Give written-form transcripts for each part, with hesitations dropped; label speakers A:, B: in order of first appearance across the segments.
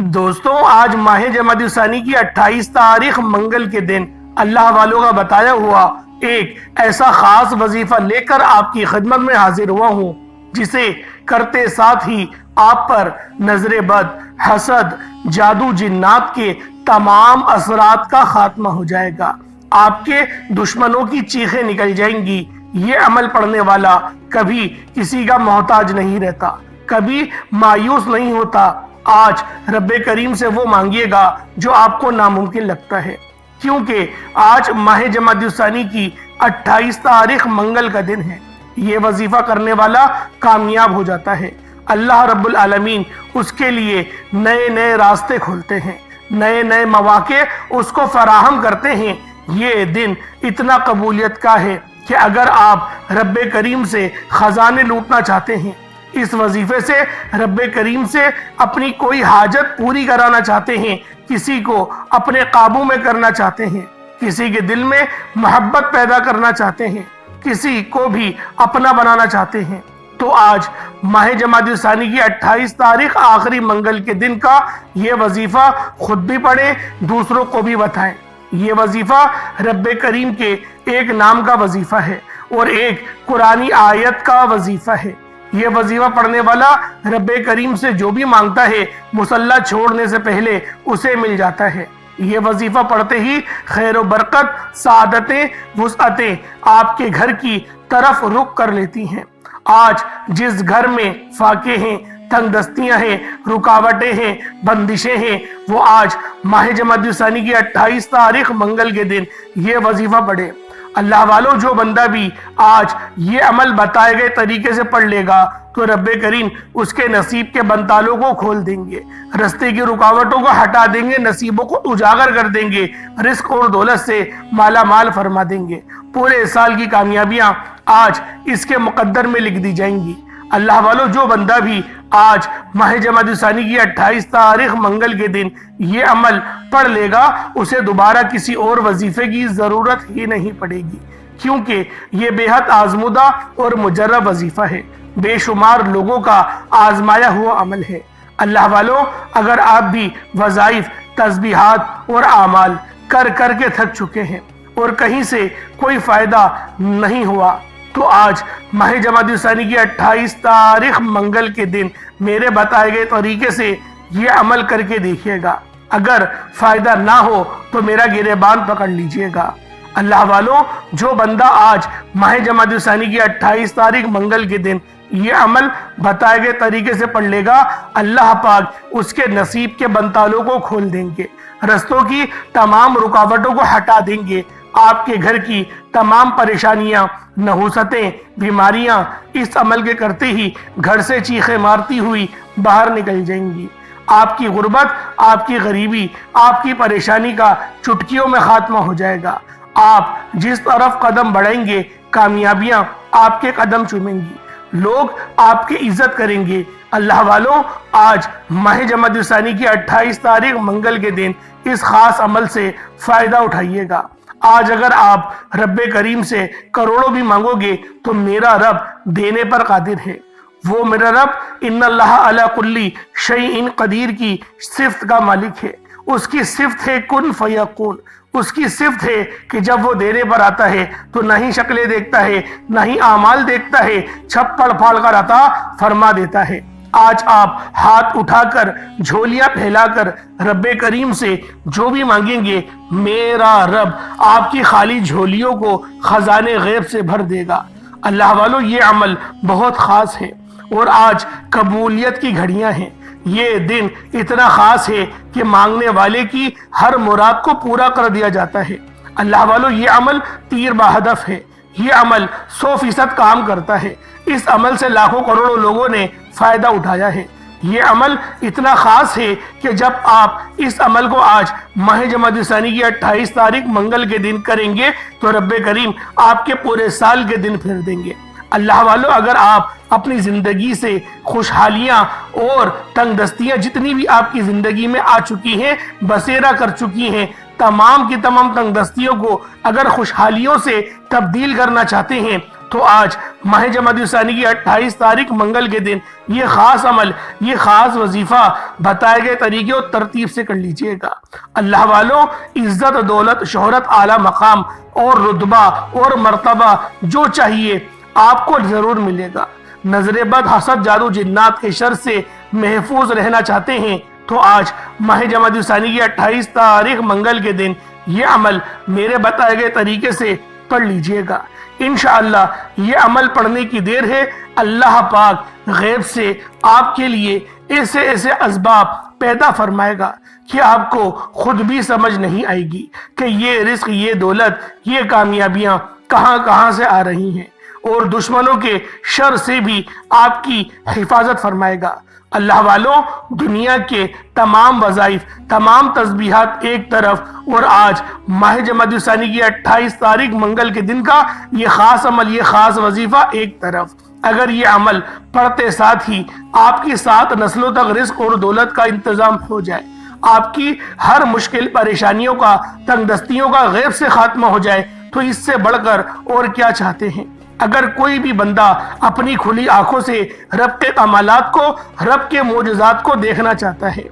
A: دوستوں، آج ماہ جمادی الثانی کی 28 تاریخ منگل کے دن اللہ والوں کا بتایا ہوا ایک ایسا خاص وظیفہ لے کر آپ کی خدمت میں حاضر ہوا ہوں، جسے کرتے ساتھ ہی آپ پر نظر بد، حسد، جادو، جنات کے تمام اثرات کا خاتمہ ہو جائے گا۔ آپ کے دشمنوں کی چیخیں نکل جائیں گی۔ یہ عمل پڑھنے والا کبھی کسی کا محتاج نہیں رہتا، کبھی مایوس نہیں ہوتا۔ آج رب کریم سے وہ مانگیے گا جو آپ کو ناممکن لگتا ہے، کیونکہ آج ماہ جمادی الثانی کی 28 تاریخ منگل کا دن ہے۔ یہ وظیفہ کرنے والا کامیاب ہو جاتا ہے۔ اللہ رب العالمین اس کے لیے نئے نئے راستے کھولتے ہیں، نئے نئے مواقع اس کو فراہم کرتے ہیں۔ یہ دن اتنا قبولیت کا ہے کہ اگر آپ رب کریم سے خزانے لوٹنا چاہتے ہیں، اس وظیفے سے رب کریم سے اپنی کوئی حاجت پوری کرانا چاہتے ہیں، کسی کو اپنے قابو میں کرنا چاہتے ہیں، کسی کے دل میں محبت پیدا کرنا چاہتے ہیں، کسی کو بھی اپنا بنانا چاہتے ہیں، تو آج ماہ جمادی الثانی کی 28 تاریخ آخری منگل کے دن کا یہ وظیفہ خود بھی پڑھیں، دوسروں کو بھی بتائیں۔ یہ وظیفہ رب کریم کے ایک نام کا وظیفہ ہے اور ایک قرآنی آیت کا وظیفہ ہے۔ یہ وظیفہ پڑھنے والا رب کریم سے جو بھی مانگتا ہے، مصلی چھوڑنے سے پہلے اسے مل جاتا ہے۔ یہ وظیفہ پڑھتے ہی خیر و برکت، سعادتیں، وسعتیں آپ کے گھر کی طرف رخ کر لیتی ہیں۔ آج جس گھر میں فاقے ہیں، تنگ دستیاں ہیں، رکاوٹیں ہیں، بندشیں ہیں، وہ آج ماہ جمادی الثانی کی 28 تاریخ منگل کے دن یہ وظیفہ پڑھے۔ اللہ والوں، جو بندہ بھی آج یہ عمل بتائے گئے طریقے سے پڑھ لے گا تو رب کریم اس کے نصیب کے بنتالوں کو کھول دیں گے، رستے کی رکاوٹوں کو ہٹا دیں گے، نصیبوں کو اجاگر کر دیں گے، رزق اور دولت سے مالا مال فرما دیں گے۔ پورے سال کی کامیابیاں آج اس کے مقدر میں لکھ دی جائیں گی۔ اللہ والوں، جو بندہ بھی آج ماہ جمادی الثانی کی 28 تاریخ منگل کے دن یہ عمل پڑھ لے گا، اسے دوبارہ کسی اور وظیفے کی ضرورت ہی نہیں پڑے گی، کیونکہ یہ بے حد آزمودہ اور مجرب وظیفہ ہے، بے شمار لوگوں کا آزمایا ہوا عمل ہے۔ اللہ والوں، اگر آپ بھی وظائف، تسبیحات اور اعمال کر کر کے تھک چکے ہیں اور کہیں سے کوئی فائدہ نہیں ہوا، تو آج ماہ جمادی الثانی کی 28 تاریخ منگل کے دن میرے بتائے گئے طریقے سے یہ عمل کر کے دیکھیے گا۔ اگر فائدہ نہ ہو تو میرا گریبان پکڑ لیجئے گا۔ اللہ والوں، جو بندہ آج ماہ جمادی الثانی کی 28 تاریخ منگل کے دن یہ عمل بتائے گئے طریقے سے پڑھ لے گا، اللہ پاک اس کے نصیب کے بنتالوں کو کھول دیں گے، رستوں کی تمام رکاوٹوں کو ہٹا دیں گے۔ آپ کے گھر کی تمام پریشانیاں، نحوستیں، بیماریاں اس عمل کے کرتے ہی گھر سے چیخیں مارتی ہوئی باہر نکل جائیں گی۔ آپ کی غربت، آپ کی غریبی، آپ کی پریشانی کا چٹکیوں میں خاتمہ ہو جائے گا۔ آپ جس طرف قدم بڑھیں گے، کامیابیاں آپ کے قدم چومیں گی، لوگ آپ کی عزت کریں گے۔ اللہ والوں، آج ماہ جمادی الثانی کی 28 تاریخ منگل کے دن اس خاص عمل سے فائدہ اٹھائیے گا۔ آج اگر آپ رب کریم سے کروڑوں بھی مانگو گے تو میرا رب دینے پر قادر ہے۔ وہ میرا رب ان اللہ علی کل شیء قدیر کی صفت کا مالک ہے۔ اس کی صفت ہے کن فیکون۔ اس کی صفت ہے کہ جب وہ دینے پر آتا ہے تو نہ ہی شکلیں دیکھتا ہے، نہ ہی اعمال دیکھتا ہے، چھپڑ پھاڑ کر عطا فرما دیتا ہے۔ آج آپ ہاتھ اٹھا کر، جھولیاں پھیلا کر رب کریم سے جو بھی مانگیں گے، میرا رب آپ کی خالی جھولیوں کو خزانے غیب سے بھر دے گا۔ اللہ والوں، یہ عمل بہت خاص ہے اور آج قبولیت کی گھڑیاں ہیں۔ یہ دن اتنا خاص ہے کہ مانگنے والے کی ہر مراد کو پورا کر دیا جاتا ہے۔ اللہ والوں، یہ عمل تیر بہدف ہے۔ یہ عمل 100% کام کرتا ہے۔ اس عمل سے لاکھوں کروڑوں لوگوں نے فائدہ اٹھایا ہے۔ یہ عمل اتنا خاص ہے کہ جب آپ اس عمل کو آج ماہ جمادی الثانی کی 28 تاریخ منگل کے دن کریں گے تو رب کریم آپ کے پورے سال کے دن پھیر دیں گے۔ اللہ والوں، اگر آپ اپنی زندگی سے خوشحالیاں اور تنگ دستیاں جتنی بھی آپ کی زندگی میں آ چکی ہیں، بسیرا کر چکی ہیں، تمام کی تمام تنگ دستیوں کو اگر خوشحالیوں سے تبدیل کرنا چاہتے ہیں تو آج ماہ جمادی الثانی کی 28 تاریخ منگل کے دن یہ خاص عمل، یہ خاص وظیفہ بتائے گئے طریقے اور ترتیب سے کر لیجئے گا۔ اللہ والوں، عزت، دولت، شہرت، اعلیٰ مقام اور رتبہ اور مرتبہ جو چاہیے آپ کو ضرور ملے گا۔ نظر بد، حسد، جادو، جنات کے شر سے محفوظ رہنا چاہتے ہیں تو آج ماہ جمادی الثانی کی 28 تاریخ منگل کے دن یہ عمل میرے بتائے گئے طریقے سے پڑھ لیجئے گا۔ انشاءاللہ یہ عمل پڑھنے کی دیر ہے، اللہ پاک غیب سے آپ کے لیے ایسے ایسے اسباب پیدا فرمائے گا کہ آپ کو خود بھی سمجھ نہیں آئے گی کہ یہ رزق، یہ دولت، یہ کامیابیاں کہاں کہاں سے آ رہی ہیں، اور دشمنوں کے شر سے بھی آپ کی حفاظت فرمائے گا۔ اللہ والوں، دنیا کے تمام وظائف، تمام تسبیحات ایک طرف، اور آج ماہ جمادی الثانی کی 28 تاریخ منگل کے دن کا یہ خاص عمل، یہ خاص وظیفہ ایک طرف۔ اگر یہ عمل پڑھتے ساتھ ہی آپ کی 7 نسلوں تک رزق اور دولت کا انتظام ہو جائے، آپ کی ہر مشکل پریشانیوں کا، تنگ دستیوں کا غیب سے خاتمہ ہو جائے، تو اس سے بڑھ کر اور کیا چاہتے ہیں؟ اگر کوئی بھی بندہ اپنی کھلی آنکھوں سے رب کے کمالات کو، رب کے معجزات کو دیکھنا چاہتا ہے،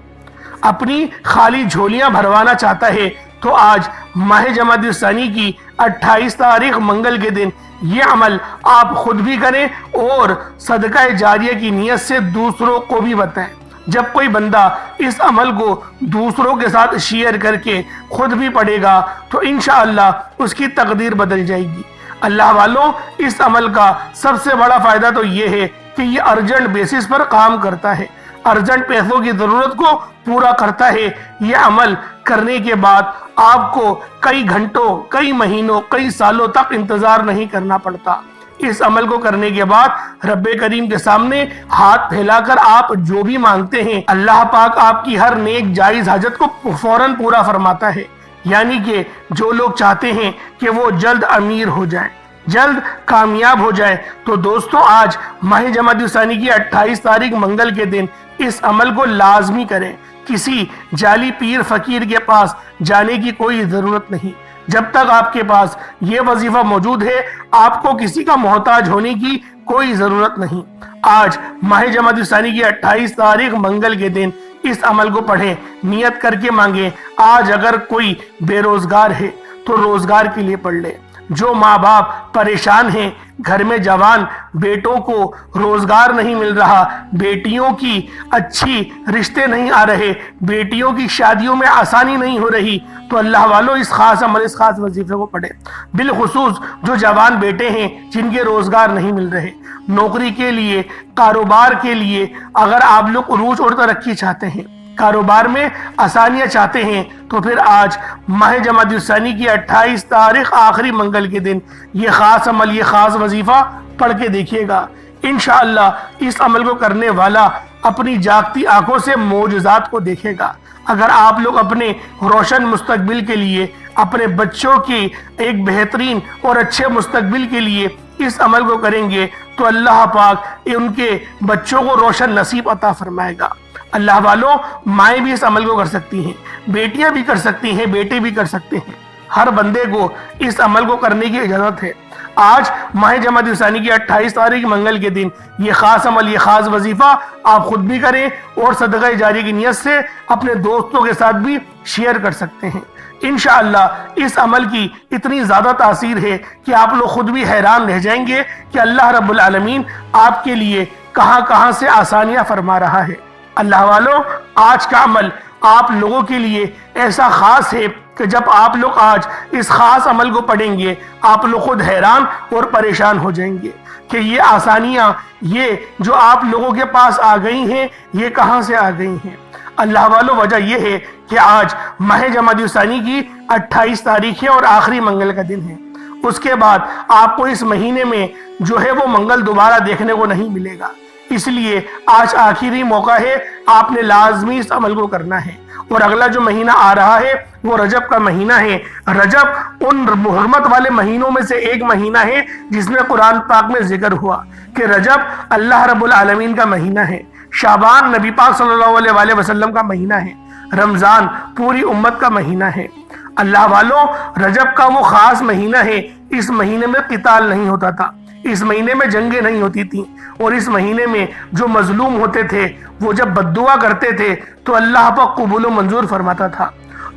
A: اپنی خالی جھولیاں بھروانا چاہتا ہے، تو آج ماہ جمادی الثانی کی 28 تاریخ منگل کے دن یہ عمل آپ خود بھی کریں اور صدقہ جاریہ کی نیت سے دوسروں کو بھی بتائیں۔ جب کوئی بندہ اس عمل کو دوسروں کے ساتھ شیئر کر کے خود بھی پڑھے گا تو انشاءاللہ اس کی تقدیر بدل جائے گی۔ اللہ والوں، اس عمل کا سب سے بڑا فائدہ تو یہ ہے کہ یہ ارجنٹ بیسس پر کام کرتا ہے، ارجنٹ پیسوں کی ضرورت کو پورا کرتا ہے۔ یہ عمل کرنے کے بعد آپ کو کئی گھنٹوں، کئی مہینوں، کئی سالوں تک انتظار نہیں کرنا پڑتا۔ اس عمل کو کرنے کے بعد رب کریم کے سامنے ہاتھ پھیلا کر آپ جو بھی مانگتے ہیں، اللہ پاک آپ کی ہر نیک جائز حاجت کو فوراً پورا فرماتا ہے۔ یعنی کہ جو لوگ چاہتے ہیں کہ وہ جلد امیر ہو جائیں، جلد کامیاب ہو جائے، تو دوستوں آج ماہ جمادی الثانی کی 28 تاریخ منگل کے دن اس عمل کو لازمی کریں۔ کسی جعلی پیر فقیر کے پاس جانے کی کوئی ضرورت نہیں۔ جب تک آپ کے پاس یہ وظیفہ موجود ہے، آپ کو کسی کا محتاج ہونے کی کوئی ضرورت نہیں۔ آج ماہ جمادی الثانی کی 28 تاریخ منگل کے دن اس عمل کو پڑھیں، نیت کر کے مانگیں۔ آج اگر کوئی بے روزگار ہے تو روزگار کے لیے پڑھ لے۔ جو ماں باپ پریشان ہیں، گھر میں جوان بیٹوں کو روزگار نہیں مل رہا، بیٹیوں کی اچھی رشتے نہیں آ رہے، بیٹیوں کی شادیوں میں آسانی نہیں ہو رہی، تو اللہ والوں اس خاص عمل، اس خاص وظیفے کو پڑھیں۔ بالخصوص جو جوان بیٹے ہیں جن کے روزگار نہیں مل رہے، نوکری کے لیے، کاروبار کے لیے اگر آپ لوگ عروج اور ترقی چاہتے ہیں، کاروبار میں آسانیاں چاہتے ہیں، تو پھر آج ماہ جمادی الثانی کی 28 تاریخ آخری منگل کے دن یہ خاص عمل، یہ خاص وظیفہ پڑھ کے دیکھیے گا۔ انشاءاللہ اس عمل کو کرنے والا اپنی جاگتی آنکھوں سے معجزات کو دیکھے گا۔ اگر آپ لوگ اپنے روشن مستقبل کے لیے، اپنے بچوں کی ایک بہترین اور اچھے مستقبل کے لیے اس عمل کو کریں گے تو اللہ پاک ان کے بچوں کو روشن نصیب عطا فرمائے گا۔ اللہ والوں، مائیں بھی اس عمل کو کر سکتی ہیں، بیٹیاں بھی کر سکتی ہیں، بیٹے بھی کر سکتے ہیں۔ ہر بندے کو اس عمل کو کرنے کی اجازت ہے۔ آج ماہ جمادی الثانی کی 28 تاریخ منگل کے دن یہ خاص عمل، یہ خاص وظیفہ آپ خود بھی کریں اور صدقہ جاری کی نیت سے اپنے دوستوں کے ساتھ بھی شیئر کر سکتے ہیں۔ انشاءاللہ اس عمل کی اتنی زیادہ تاثیر ہے کہ آپ لوگ خود بھی حیران رہ جائیں گے کہ اللہ رب العالمین آپ کے لیے کہاں کہاں سے آسانیاں فرما رہا ہے۔ اللہ والوں، آج کا عمل آپ لوگوں کے لیے ایسا خاص ہے کہ جب آپ لوگ آج اس خاص عمل کو پڑھیں گے، آپ لوگ خود حیران اور پریشان ہو جائیں گے کہ یہ آسانیاں، یہ جو آپ لوگوں کے پاس آ گئی ہیں، یہ کہاں سے آ گئی ہیں۔ اللہ والوں، وجہ یہ ہے کہ آج ماہ جمادی الثانی کی 28 تاریخ ہے اور آخری منگل کا دن ہے۔ اس کے بعد آپ کو اس مہینے میں جو ہے وہ منگل دوبارہ دیکھنے کو نہیں ملے گا۔ اس لیے آج آخری موقع ہے، آپ نے لازمی اس عمل کو کرنا ہے۔ اور اگلا جو مہینہ آ رہا ہے وہ رجب کا مہینہ ہے۔ رجب ان حرمت والے مہینوں میں سے ایک مہینہ ہے جس میں قرآن پاک میں ذکر ہوا کہ رجب اللہ رب العالمین کا مہینہ ہے، شعبان نبی پاک صلی اللہ علیہ وآلہ وسلم کا مہینہ ہے، رمضان پوری امت کا مہینہ ہے۔ اللہ والوں، رجب کا وہ خاص مہینہ ہے، اس مہینے میں قتال نہیں ہوتا تھا، اس مہینے میں جنگیں نہیں ہوتی تھیں، اور اس مہینے میں جو مظلوم ہوتے تھے وہ جب بددعا کرتے تھے تو اللہ پاک قبول و منظور فرماتا تھا۔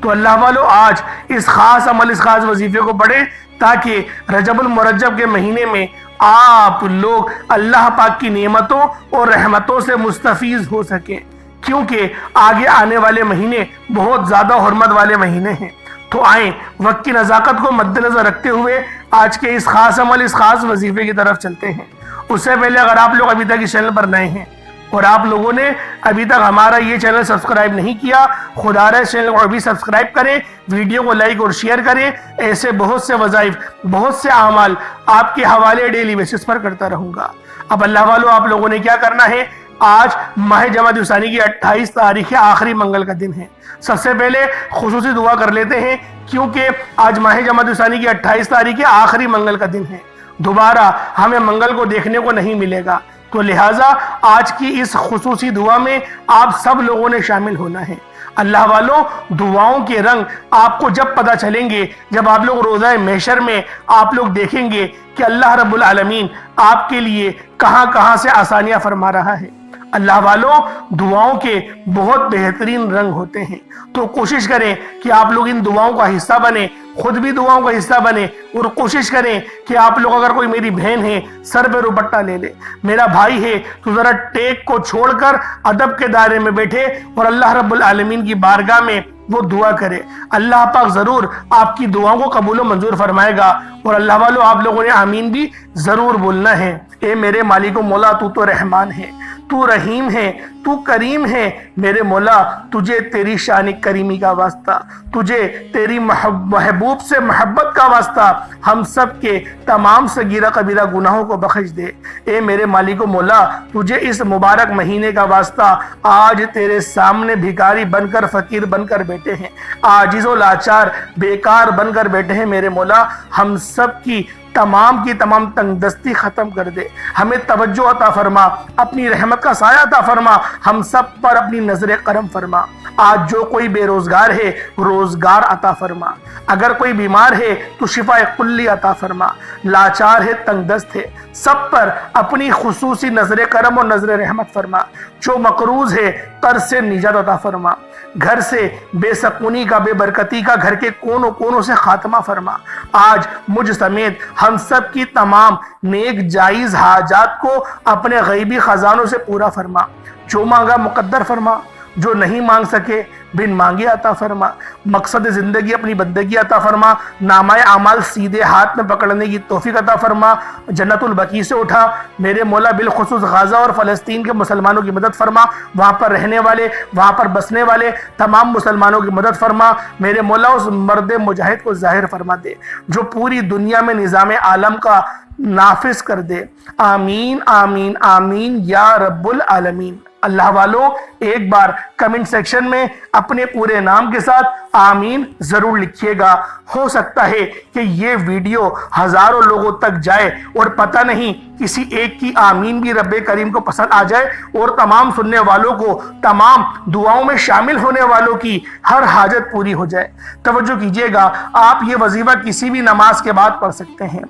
A: تو اللہ والو آج اس خاص عمل، اس خاص وظیفے کو پڑھیں تاکہ رجب المرجب کے مہینے میں آپ لوگ اللہ پاک کی نعمتوں اور رحمتوں سے مستفیض ہو سکیں، کیونکہ آگے آنے والے مہینے بہت زیادہ حرمت والے مہینے ہیں۔ تو آئیں وقت کی نزاکت کو مد نظر رکھتے ہوئے آج کے اس خاص عمل، اس خاص وظیفے کی طرف چلتے ہیں۔ اس سے پہلے اگر آپ لوگ ابھی تک اس چینل پر نئے ہیں اور آپ لوگوں نے ابھی تک ہمارا یہ چینل سبسکرائب نہیں کیا، خدا رہے اس چینل کو ابھی سبسکرائب کریں، ویڈیو کو لائک اور شیئر کریں۔ ایسے بہت سے وظائف، بہت سے اعمال آپ کے حوالے ڈیلی بیسس پر کرتا رہوں گا۔ اب اللہ والو آپ لوگوں نے کیا کرنا ہے، آج ماہ جمادی الثانی کی 28 تاریخ ہے، آخری منگل کا دن ہے۔ سب سے پہلے خصوصی دعا کر لیتے ہیں، کیونکہ آج ماہ جمادی الثانی کی 28 تاریخ ہے، آخری منگل کا دن ہے، دوبارہ ہمیں منگل کو دیکھنے کو نہیں ملے گا، تو لہٰذا آج کی اس خصوصی دعا میں آپ سب لوگوں نے شامل ہونا ہے۔ اللہ والوں، دعاؤں کے رنگ آپ کو جب پتہ چلیں گے، جب آپ لوگ روزہ محشر میں آپ لوگ دیکھیں گے کہ اللہ رب العالمین آپ کے لیے کہاں کہاں سے آسانیاں فرما رہا ہے۔ اللہ والوں، دعاؤں کے بہت بہترین رنگ ہوتے ہیں، تو کوشش کریں کہ آپ لوگ ان دعاؤں کا حصہ بنیں، خود بھی دعاؤں کا حصہ بنیں، اور کوشش کریں کہ آپ لوگ، اگر کوئی میری بہن ہے سر پہ دوپٹہ لے لے، میرا بھائی ہے تو ذرا ٹیک کو چھوڑ کر ادب کے دائرے میں بیٹھے اور اللہ رب العالمین کی بارگاہ میں وہ دعا کرے۔ اللہ پاک ضرور آپ کی دعاؤں کو قبول و منظور فرمائے گا۔ اور اللہ والو، آپ لوگوں نے آمین بھی ضرور بولنا ہے۔ اے میرے مالک و مولا، تو تو رحمان ہے، تو رحیم ہے، تو کریم ہے، میرے مولا تجھے تیری شان کریمی کا واسطہ، تجھے تیری محبوب سے محبت کا واسطہ ہم سب کے تمام صغیرہ کبیرہ گناہوں کو بخش دے۔ اے میرے مالک و مولا، تجھے اس مبارک مہینے کا واسطہ، آج تیرے سامنے بھکاری بن کر، فقیر بن کر بیٹھے ہیں، عاجز و لاچار بیکار بن کر بیٹھے ہیں، میرے مولا ہم سب کی تمام تنگ دستی ختم کر دے، ہمیں توجہ عطا فرما، اپنی رحمت کا سایہ عطا فرما، ہم سب پر اپنی نظر کرم فرما۔ آج جو کوئی بے روزگار ہے روزگار عطا فرما، اگر کوئی بیمار ہے تو شفا کلی عطا فرما، لاچار ہے، تنگ دست ہے، سب پر اپنی خصوصی نظر کرم اور نظر رحمت فرما، جو مقروض ہے قرض سے نجات عطا فرما، گھر سے بے سکونی کا، بے برکتی کا گھر کے کونوں کونوں سے خاتمہ فرما۔ آج مجھ سمیت ہم سب کی تمام نیک جائز حاجات کو اپنے غیبی خزانوں سے پورا فرما، جو مانگا مقدر فرما، جو نہیں مانگ سکے بن مانگے عطا فرما، مقصد زندگی اپنی بندگی عطا فرما، نامہ اعمال سیدھے ہاتھ میں پکڑنے کی توفیق عطا فرما، جنت البقیع سے اٹھا میرے مولا، بالخصوص غزہ اور فلسطین کے مسلمانوں کی مدد فرما، وہاں پر رہنے والے، وہاں پر بسنے والے تمام مسلمانوں کی مدد فرما، میرے مولا اس مرد مجاہد کو ظاہر فرما دے جو پوری دنیا میں نظام عالم کا نافذ کر دے۔ آمین آمین آمین یا رب العالمین۔ اللہ والوں، ایک بار کمنٹ سیکشن میں اپنے پورے نام کے ساتھ آمین ضرور لکھیے گا۔ ہو سکتا ہے کہ یہ ویڈیو ہزاروں لوگوں تک جائے اور پتہ نہیں کسی ایک کی آمین بھی رب کریم کو پسند آ جائے اور تمام سننے والوں کو، تمام دعاؤں میں شامل ہونے والوں کی ہر حاجت پوری ہو جائے۔ توجہ کیجئے گا، آپ یہ وظیفہ کسی بھی نماز کے بعد پڑھ سکتے ہیں،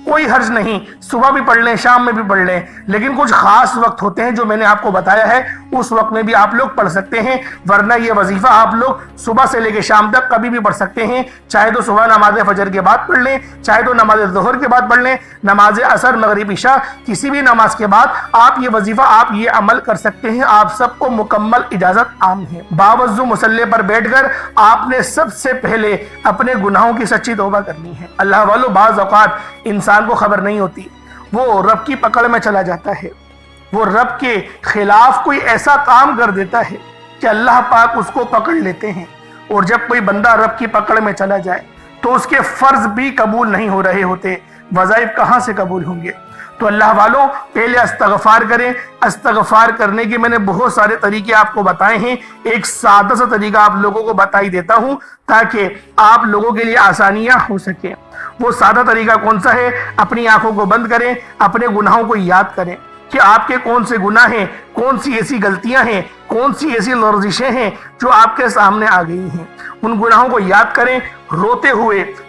A: کوئی حرج نہیں، صبح بھی پڑھ لیں، شام میں بھی پڑھ لیں، لیکن کچھ خاص وقت ہوتے ہیں جو میں نے آپ کو بتایا ہے، اس وقت میں بھی آپ لوگ پڑھ سکتے ہیں، ورنہ یہ وظیفہ آپ لوگ صبح سے لے کے شام تک کبھی بھی پڑھ سکتے ہیں، چاہے تو صبح نماز فجر کے بعد پڑھ لیں، چاہے تو نماز ظہر کے بعد پڑھ لیں، نماز عصر، مغرب، عشاء، کسی بھی نماز کے بعد آپ یہ وظیفہ، آپ یہ عمل کر سکتے ہیں، آپ سب کو مکمل اجازت عام ہے۔ باوضو مصلی پر بیٹھ کر آپ نے سب سے پہلے اپنے گناہوں کی سچی توبہ کرنی ہے۔ اللہ والو، بعض اوقات انسان کو خبر نہیں ہوتی، وہ رب کی پکڑ میں چلا جاتا ہے، وہ رب کے خلاف کوئی ایسا کام کر دیتا ہے کہ اللہ پاک اس کو پکڑ لیتے ہیں، اور جب کوئی بندہ رب کی پکڑ میں چلا جائے تو اس کے فرض بھی قبول نہیں ہو رہے ہوتے، وظائف کہاں سے قبول ہوں گے؟ تو اللہ والوں، پہلے استغفار کریں۔ استغفار کرنے کے میں نے بہت سارے طریقے آپ کو بتائے ہیں، ایک سادہ سا طریقہ آپ لوگوں کو بتائی دیتا ہوں تاکہ آپ لوگوں کے لیے آسانیاں ہو سکیں۔ وہ سادہ طریقہ کون سا ہے؟ اپنی آنکھوں کو بند کریں، اپنے گناہوں کو یاد کریں کہ آپ کے کون سے گناہ ہیں، کون سی ایسی غلطیاں ہیں، کون سی ایسی لرزشیں ہیں جو آپ کے سامنے آ گئی ہیں۔ ان گناہوں کو یاد کریں، روتے ہوئے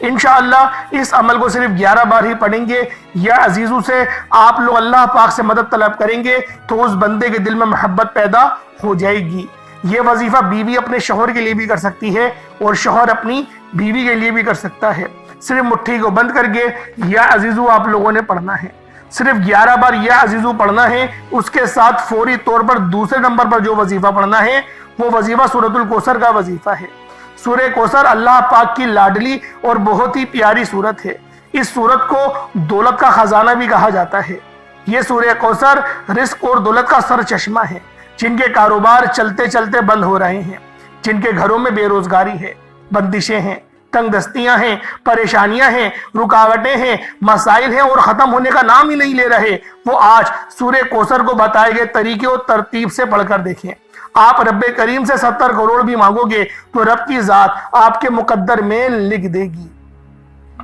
A: انشاءاللہ اس عمل کو صرف 11 بار ہی پڑھیں گے یا عزیزوں سے آپ لوگ اللہ پاک سے مدد طلب کریں گے تو اس بندے کے دل میں محبت پیدا ہو جائے گی۔ یہ وظیفہ بیوی اپنے شوہر کے لیے بھی کر سکتی ہے اور شوہر اپنی بیوی کے لیے بھی کر سکتا ہے۔ صرف مٹھی کو بند کر کے یا عزیزو آپ لوگوں نے پڑھنا ہے، صرف 11 بار یا عزیزو پڑھنا ہے۔ اس کے ساتھ فوری طور پر دوسرے نمبر پر جو وظیفہ پڑھنا ہے وہ وظیفہ سورۃ الکوثر کا وظیفہ ہے۔ سورہ کوثر اللہ پاک کی لاڈلی اور بہت ہی پیاری سورت ہے۔ اس سورت کو دولت کا خزانہ بھی کہا جاتا ہے۔ یہ سورہ کوثر رزق اور دولت کا سر چشمہ ہے۔ جن کے کاروبار چلتے چلتے بند ہو رہے ہیں، جن کے گھروں میں بے روزگاری ہے، بندشیں ہیں، تنگ دستیاں ہیں، پریشانیاں ہیں، رکاوٹیں ہیں، مسائل ہیں اور ختم ہونے کا نام ہی نہیں لے رہے، وہ آج سورہ کوثر کو بتائے گئے طریقے اور ترتیب سے پڑھ کر دیکھیں۔ آپ رب کریم سے 70 کروڑ بھی مانگو گے تو رب کی ذات آپ کے مقدر میں لکھ دے گی۔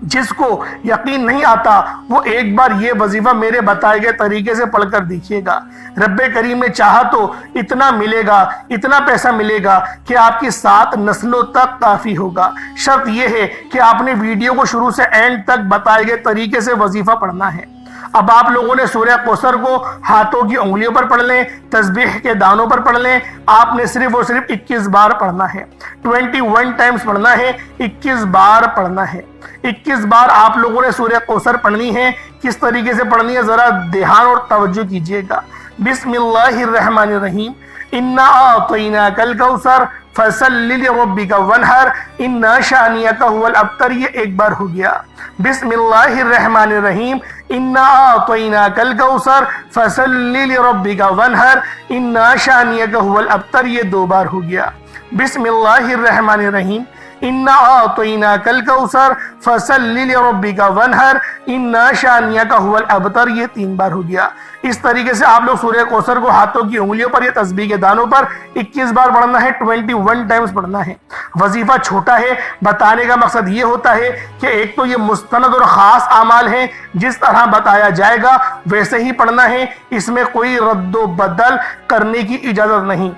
A: جس کو یقین نہیں آتا وہ ایک بار یہ وظیفہ میرے بتائے گئے طریقے سے پڑھ کر دیکھیے گا۔ رب کریم نے چاہا تو اتنا ملے گا، اتنا پیسہ ملے گا کہ آپ کی 7 نسلوں تک کافی ہوگا۔ شرط یہ ہے کہ آپ نے ویڈیو کو شروع سے اینڈ تک بتائے گئے طریقے سے وظیفہ پڑھنا ہے۔ اب آپ لوگوں نے سورہ کوثر کو ہاتھوں کی انگلیوں پر پڑھ لیں، تسبیح کے دانوں پر پڑھ لیں۔ آپ نے صرف اور صرف 21 بار پڑھنا ہے، 21 ٹائمز پڑھنا ہے، 21 بار پڑھنا ہے۔ 21 بار آپ لوگوں نے سورہ کوثر پڑھنی ہے۔ کس طریقے سے پڑھنی ہے ذرا دھیان اور توجہ کیجیے گا۔ بسم اللہ الرحمن الرحیم، انا اعطیناک الکوثر فصلی لربک وانحر ان شانئک هو الابتر۔ یہ ایک بار ہو گیا۔ بسم اللہ الرحمن الرحیم، انا اعطیناک الکوثر فصلی لربک وانحر ان شانئک هو الابتر۔ یہ 2 بار ہو گیا۔ بسم اللہ الرحمن الرحیم، انا اعطیناک الکوثر فصلی لربک وانحر ان شانئک هو الابتر۔ یہ 3 بار ہو گیا۔ اس طریقے سے آپ لوگ سورہ کوثر کو ہاتھوں کی انگلیوں پر یا تسبیح کے دانوں پر 21 بار پڑھنا ہے، 21 ٹائمز پڑھنا ہے۔ وظیفہ چھوٹا ہے، بتانے کا مقصد یہ ہوتا ہے کہ ایک تو یہ مستند اور خاص اعمال ہیں، جس طرح بتایا جائے گا ویسے ہی پڑھنا ہے، اس میں کوئی رد و بدل کرنے کی اجازت نہیں۔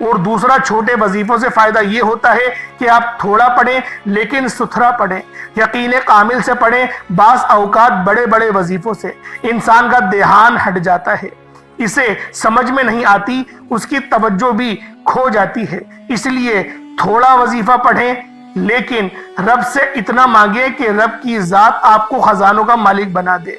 A: اور دوسرا چھوٹے وظیفوں سے فائدہ یہ ہوتا ہے کہ آپ تھوڑا پڑھیں لیکن ستھرا پڑھیں، یقین کامل سے پڑھیں۔ بعض اوقات بڑے بڑے وظیفوں سے انسان کا دھیان ہٹ جاتا ہے، اسے سمجھ میں نہیں آتی، اس کی توجہ بھی کھو جاتی ہے۔ اس لیے تھوڑا وظیفہ پڑھیں لیکن رب سے اتنا مانگیں کہ رب کی ذات آپ کو خزانوں کا مالک بنا دے،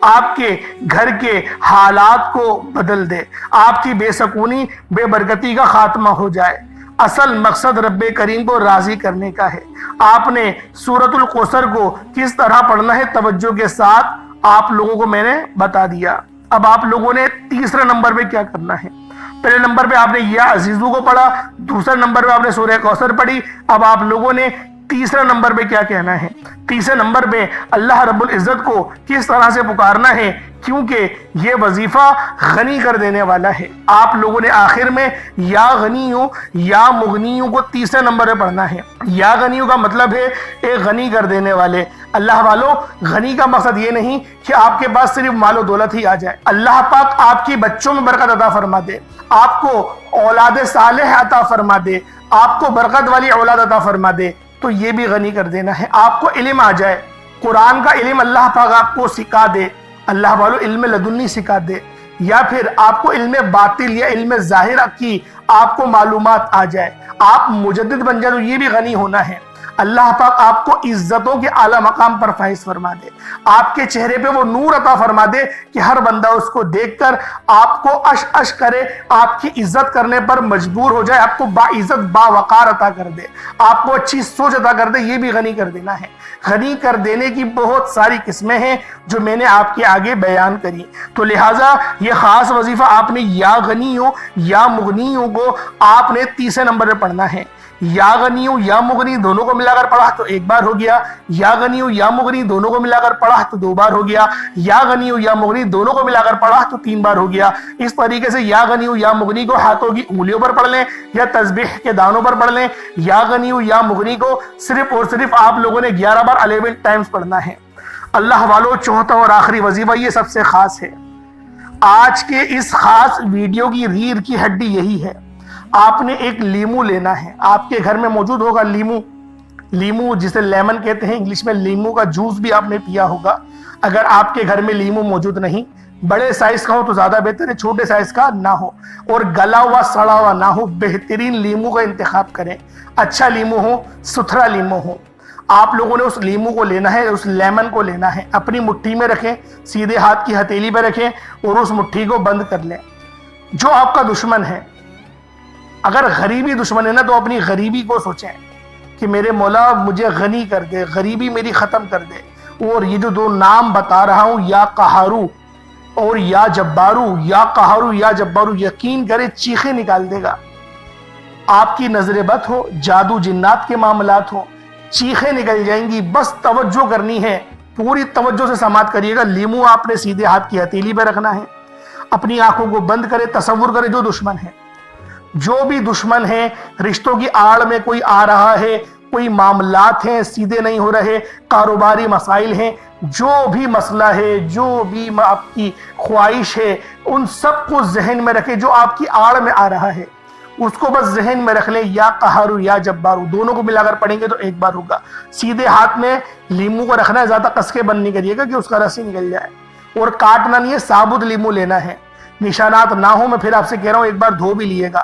A: آپ کے گھر کے حالات کو بدل دے، آپ کی بے سکونی بے برکتی کا خاتمہ ہو جائے۔ اصل مقصد رب کریم کو راضی کرنے کا ہے۔ آپ نے سورۃ الکوثر کو کس طرح پڑھنا ہے توجہ کے ساتھ آپ لوگوں کو میں نے بتا دیا۔ اب آپ لوگوں نے تیسرے نمبر پہ کیا کرنا ہے؟ پہلے نمبر پہ آپ نے یا عزیزو کو پڑھا، دوسرے نمبر پہ آپ نے سورہ کوثر پڑھی۔ اب آپ لوگوں نے تیسرے نمبر پہ کیا کہنا ہے؟ تیسرے نمبر پہ اللہ رب العزت کو کس طرح سے پکارنا ہے، کیونکہ یہ وظیفہ غنی کر دینے والا ہے۔ آپ لوگوں نے آخر میں یا غنیوں یا مغنیوں کو تیسرے نمبر پہ پڑھنا ہے۔ یا غنیوں کا مطلب ہے ایک غنی کر دینے والے۔ اللہ والو، غنی کا مقصد یہ نہیں کہ آپ کے پاس صرف مال و دولت ہی آ جائے۔ اللہ پاک آپ کی بچوں میں برکت عطا فرما دے، آپ کو اولاد صالح عطا فرما دے، آپ کو برکت والی اولاد عطا فرما دے، تو یہ بھی غنی کر دینا ہے۔ آپ کو علم آ جائے، قرآن کا علم اللہ پاک آپ کو سکھا دے، اللہ والو علم لدنی سکھا دے، یا پھر آپ کو علم باطل یا علم ظاہر کی آپ کو معلومات آ جائے، آپ مجدد بن جائے، تو یہ بھی غنی ہونا ہے۔ اللہ پاک آپ کو عزتوں کے اعلیٰ مقام پر فائز فرما دے، آپ کے چہرے پہ وہ نور عطا فرما دے کہ ہر بندہ اس کو دیکھ کر آپ کو اش اش کرے، آپ کی عزت کرنے پر مجبور ہو جائے، آپ کو باعزت باوقار عطا کر دے، آپ کو اچھی سوچ عطا کر دے۔ یہ بھی غنی کر دینا ہے۔ غنی کر دینے کی بہت ساری قسمیں ہیں جو میں نے آپ کے آگے بیان کری، تو لہٰذا یہ خاص وظیفہ آپ نے یا غنیوں یا مغنیوں کو آپ نے تیسرے نمبر پہ پڑھنا ہے۔ یا غنیوں یا مغنی دونوں کو ملا کر پڑھا تو 1 بار ہو گیا، یا غنیوں یا مغنی دونوں کو ملا کر پڑھا تو 2 بار ہو گیا، یا غنیوں یا مغنی دونوں کو ملا کر پڑھا تو 3 بار ہو گیا۔ اس طریقے سے یا غنیوں یا مغنی کو ہاتھوں کی انگلیوں پر پڑھ لیں یا تسبیح کے دانوں پر پڑھ لیں۔ یا غنیوں یا مغنی کو صرف اور صرف آپ لوگوں نے 11 بار 11 ٹائمز پڑھنا ہے۔ اللہ والو، چوتھا اور آخری وظیفہ یہ سب سے خاص ہے۔ آج کے اس خاص ویڈیو کی ریڑھ کی ہڈی یہی ہے۔ آپ نے ایک لیمو لینا ہے، آپ کے گھر میں موجود ہوگا لیمو۔ لیمو جسے لیمن کہتے ہیں انگلش میں، لیمو کا جوس بھی آپ نے پیا ہوگا۔ اگر آپ کے گھر میں لیمو موجود نہیں، بڑے سائز کا ہو تو زیادہ بہتر ہے، چھوٹے سائز کا نہ ہو اور گلا ہوا سڑا ہوا نہ ہو، بہترین لیمو کا انتخاب کریں، اچھا لیمو ہو، ستھرا لیمو ہو۔ آپ لوگوں نے اس لیمو کو لینا ہے، اس لیمن کو لینا ہے، اپنی مٹھی میں رکھیں، سیدھے ہاتھ کی ہتھیلی پہ رکھیں اور اس مٹھی کو بند کر لیں۔ جو آپ کا دشمن ہے، اگر غریبی دشمن ہے نا تو اپنی غریبی کو سوچیں کہ میرے مولا مجھے غنی کر دے، غریبی میری ختم کر دے۔ اور یہ جو دو نام بتا رہا ہوں، یا قہارو اور یا جبارو، یا قہارو یا جبارو، یقین کرے چیخیں نکال دے گا۔ آپ کی نظر بد ہو، جادو جنات کے معاملات ہو، چیخیں نکل جائیں گی۔ بس توجہ کرنی ہے، پوری توجہ سے سماعت کریے گا۔ لیمو آپ نے سیدھے ہاتھ کی ہتھیلی پہ رکھنا ہے، اپنی آنکھوں کو بند کرے، تصور کرے جو دشمن ہے، جو بھی دشمن ہے، رشتوں کی آڑ میں کوئی آ رہا ہے، کوئی معاملات ہیں سیدھے نہیں ہو رہے، کاروباری مسائل ہیں، جو بھی مسئلہ ہے، جو بھی آپ کی خواہش ہے، ان سب کو ذہن میں رکھے۔ جو آپ کی آڑ میں آ رہا ہے اس کو بس ذہن میں رکھ لیں، یا قہارو یا جبارو، دونوں کو ملا کر پڑھیں گے تو ایک بار ہوگا۔ سیدھے ہاتھ میں لیمو کو رکھنا ہے، زیادہ کس کے بند نہیں کریے گا کہ اس کا رس ہی نکل جائے، اور کاٹنا نہیں ہے، ثابت لیمو لینا ہے، نشانات نہ ہو۔ میں پھر آپ سے کہہ رہا ہوں ایک بار دھو بھی لیے گا۔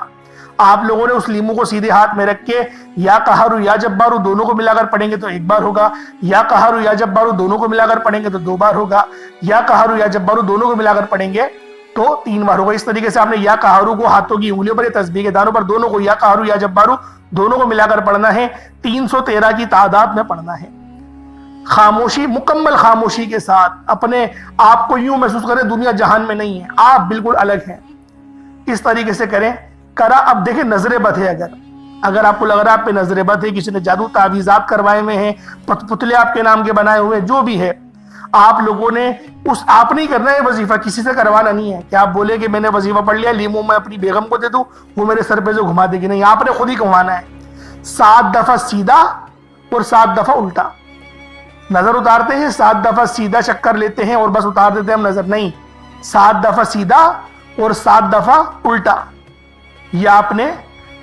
A: آپ لوگوں نے اس لیمو کو سیدھے ہاتھ میں رکھ کے یا قہارو یا جبارو دونوں کو ملا کر پڑھیں گے تو ایک بار ہوگا، یا قہارو یا جبارو دونوں کو ملا کر پڑھیں گے تو دو بار ہوگا، یا قہارو یا جبارو دونوں کو ملا کر پڑھیں گے تو تین بار ہوگا۔ اس طریقے سے آپ نے یا قہارو کو ہاتھوں کی انگلیوں پر، تسبیح کے دانوں پر، دونوں کو یا قہارو یا جبارو دونوں کو ملا کر پڑھنا ہے۔ 313 کی تعداد میں پڑھنا ہے، خاموشی، مکمل خاموشی کے ساتھ۔ اپنے آپ کو یوں محسوس کریں دنیا جہان میں نہیں ہے، آپ بالکل الگ ہیں، اس طریقے سے کریں۔ کرا اب دیکھیں نظر بد ہے، اگر آپ کو لگ رہا ہے آپ پہ نظر بد ہے، کسی نے جادو تعویذات کروائے ہوئے ہیں، پتلے آپ کے نام کے بنائے ہوئے، جو بھی ہے، آپ لوگوں نے آپ نہیں کرنا ہے وظیفہ، کسی سے کروانا نہیں ہے کہ آپ بولے کہ میں نے وظیفہ پڑھ لیا، لیمو میں اپنی بیگم کو دے دوں وہ میرے سر پہ سے گھما دے گی، نہیں، آپ نے خود ہی گھمانا ہے۔ 7 دفعہ سیدھا اور 7 دفعہ الٹا نظر اتارتے ہیں، 7 دفعہ سیدھا چکر لیتے ہیں اور بس اتار دیتے ہیں ہم نظر، نہیں، 7 دفعہ سیدھا اور 7 دفعہ الٹا، یہ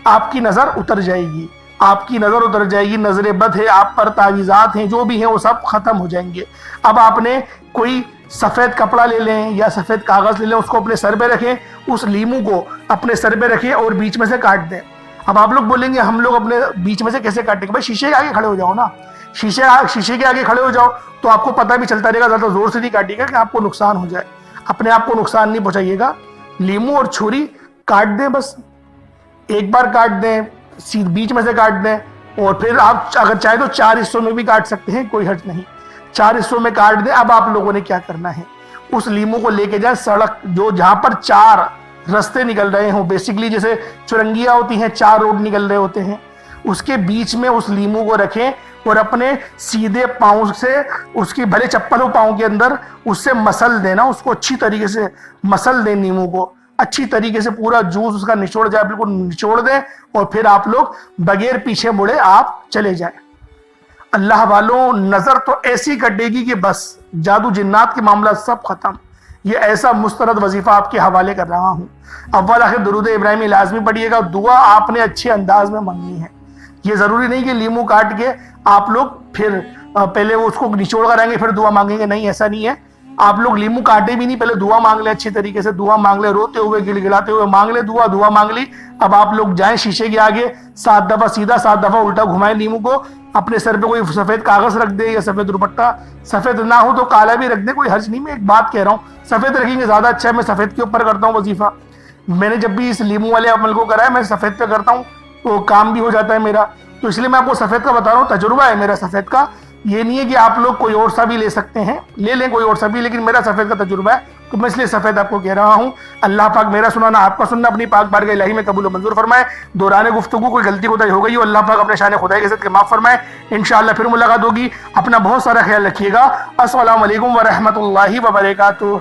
A: آپ کی نظر اتر جائے گی، آپ کی نظر اتر جائے گی۔ نظر بد ہے آپ پر، تعویذات ہیں جو بھی ہیں وہ سب ختم ہو جائیں گے۔ اب آپ نے کوئی سفید کپڑا لے لیں یا سفید کاغذ لے لیں، اس کو اپنے سر پہ رکھیں، اس لیمو کو اپنے سر پہ رکھیں اور بیچ میں سے کاٹ دیں۔ اب آپ لوگ بولیں گے ہم لوگ اپنے بیچ میں سے کیسے کاٹیں گے؟ بھائی شیشے کے آگے کھڑے ہو جاؤ نا، شیشے کے آگے کھڑے ہو جاؤ تو آپ کو پتہ بھی چلتا رہے گا، زیادہ زور سے نہیں کاٹیے گا کہ آپ کو نقصان ہو جائے، اپنے آپ کو نقصان نہیں پہنچائیے گا۔ لیمو اور چھری کاٹ دیں، بس ایک بار کاٹ دیں، بیچ میں سے کاٹ دیں، اور پھر آپ اگر چاہیں تو 4 حصوں میں بھی کاٹ سکتے ہیں، کوئی حرج نہیں، 4 حصوں میں کاٹ دیں۔ اب آپ لوگوں نے کیا کرنا ہے، اس لیمو کو لے کے جائیں سڑک جہاں پر 4 رستے نکل رہے ہوں، بیسیکلی جیسے چرنگیاں ہوتی ہیں، 4 روڈ نکل رہے ہوتے ہیں، اس کے بیچ میں اس لیمو کو رکھیں اور اپنے سیدھے پاؤں سے، اس کی بھلے چپل ہو پاؤں کے اندر، اس سے مسل دینا، اس کو اچھی طریقے سے مسل دیں، لیمو کو اچھی طریقے سے پورا جوس اس کا نچوڑ جائے، بالکل نچوڑ دیں، اور پھر آپ لوگ بغیر پیچھے مڑے آپ چلے جائیں۔ اللہ والوں نظر تو ایسی کٹے گی کہ بس جادو جنات کے معاملات سب ختم۔ یہ ایسا مسترد وظیفہ آپ کے حوالے کر رہا ہوں۔ اول آخر درود ابراہیمی لازمی پڑھیے گا، دعا آپ نے اچھے انداز میں مانگنی ہے۔ یہ ضروری نہیں کہ لیمو کاٹ کے آپ لوگ پھر پہلے اس کو نچوڑ کر آئیں گے پھر دعا مانگیں گے، نہیں، ایسا نہیں ہے۔ آپ لوگ لیمو کاٹے بھی نہیں، پہلے دعا مانگ لیں، اچھی طریقے سے دعا مانگ لیں، روتے ہوئے گڑ گڑاتے ہوئے مانگ لیں دعا مانگ لی۔ اب آپ لوگ جائیں شیشے کے آگے، 7 دفعہ سیدھا 7 دفعہ الٹا گھمائیں لیمو کو، اپنے سر پہ کوئی سفید کاغذ رکھ دیں یا سفید دوپٹہ، سفید نہ ہو تو کالا بھی رکھ دیں، کوئی حرج نہیں۔ میں ایک بات کہہ رہا ہوں، سفید رکھیں گے زیادہ اچھا ہے، میں سفید کے اوپر کرتا ہوں وظیفہ، میں نے جب بھی اس لیمو والے عمل کو کرایا میں سفید پہ کرتا ہوں تو کام بھی ہو جاتا ہے میرا، تو اس لیے میں آپ کو سفید کا بتا رہا ہوں، تجربہ ہے میرا سفید کا، یہ نہیں ہے کہ آپ لوگ کوئی اور سا بھی لے سکتے ہیں، لے لیں کوئی اور سا بھی، لیکن میرا سفید کا تجربہ ہے تو میں اس لیے سفید آپ کو کہہ رہا ہوں۔ اللہ پاک میرا سنانا آپ کا سننا اپنی پاک بارگاہ الہی میں قبول و منظور فرمائے۔ دوران گفتگو کوئی غلطی کوتاہی ہو گئی ہو، اللہ پاک اپنے شان خدائی کے ساتھ معاف فرمائے۔ انشاءاللہ پھر ملاقات ہوگی، اپنا بہت سارا خیال رکھیے گا۔ السلام علیکم ورحمۃ اللہ وبرکاتہ۔